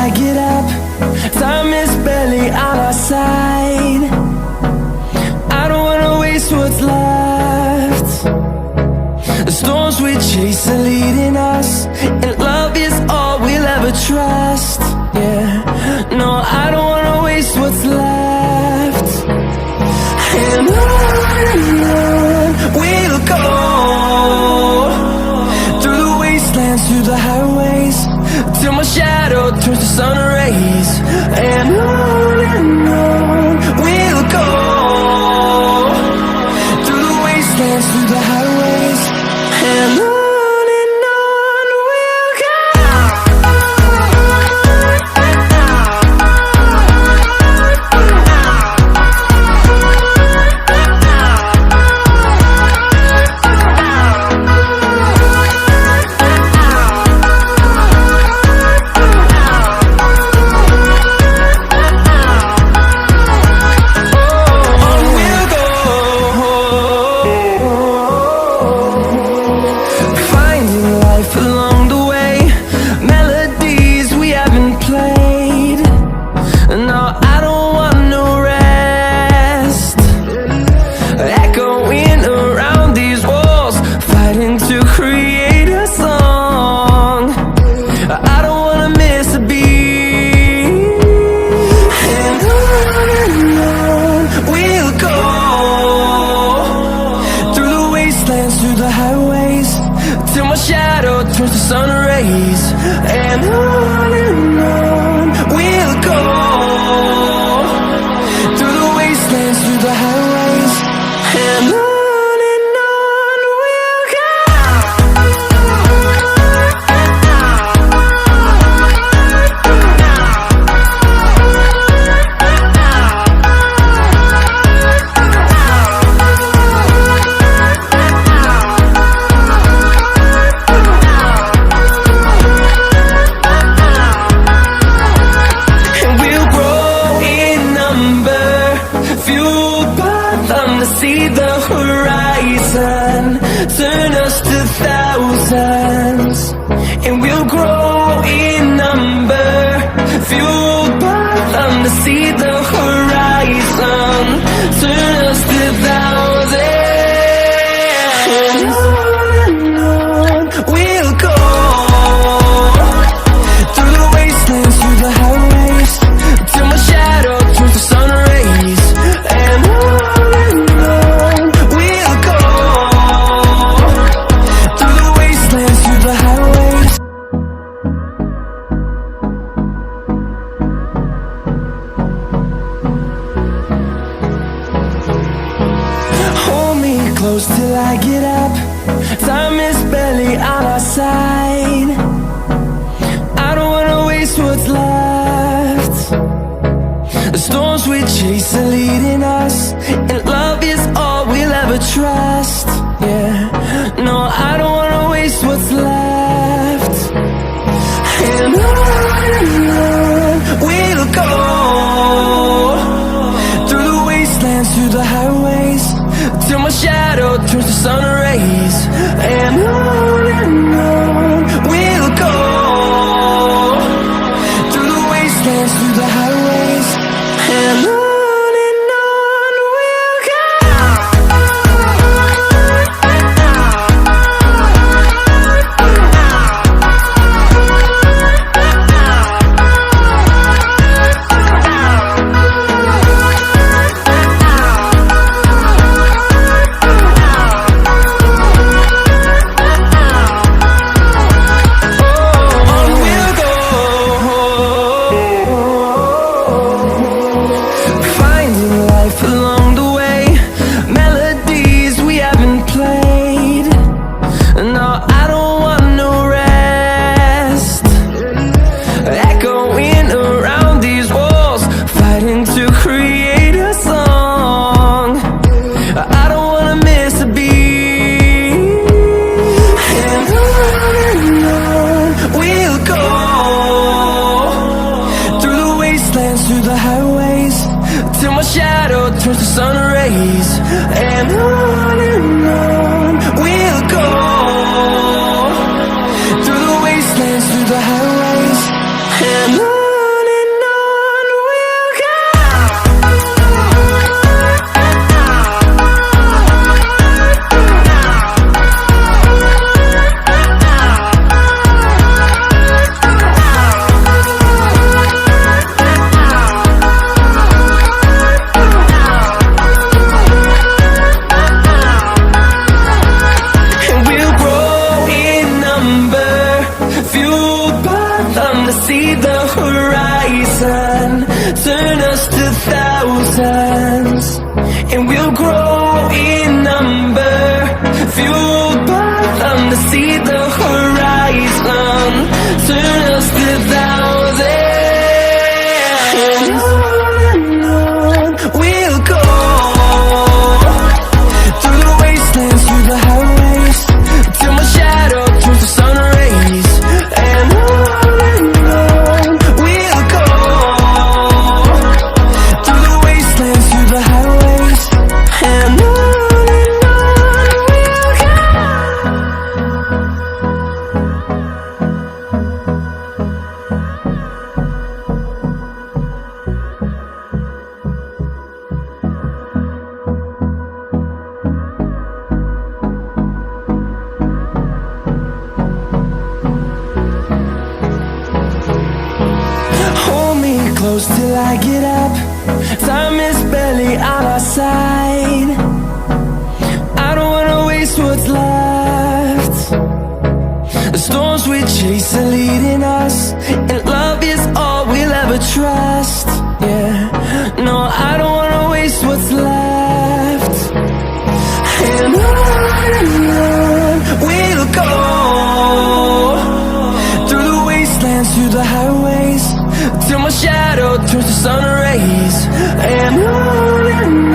I get up. Time is barely on our side. I don't wanna waste what's left. The storms we chase are leading us, and love is all we'll ever trust. Yeah, no, I don't wanna waste what's left. And on we'll go, through the wastelands, through the highways, till my shadow turns to sun rays. And on we'll go, through the wastelands, through the highways, and on we'll go. Turns to sun rays, and on we'll go, through the wastelands, through the highways, and on we'll go. See the horizon, turn us to thousands, and we'll grow in number, fueled by them to see the horizon, turn us to thousands. And on we'll go, through the wastelands, through the highways, till my shadow turns to sun rays. And close till I get up. Time is barely on our side. I don't wanna waste what's left. The storms we chase are leading us, and love is all we'll ever trust. Yeah, no, I don't wanna waste what's left. And on we'll go, through the wastelands, through the highways, till my shadow turns to sun rays. And on we'll go, through the wastelands, through the highways, and on we'll go. close till I get up. Time is barely on our side. I don't wanna waste what's left. The storms we chase are leading us, and love is all we'll ever trust. Yeah, no, I don't wanna waste what's left. And on we'll go, through the wastelands, through the highways, till my shadow turns to sun rays. And on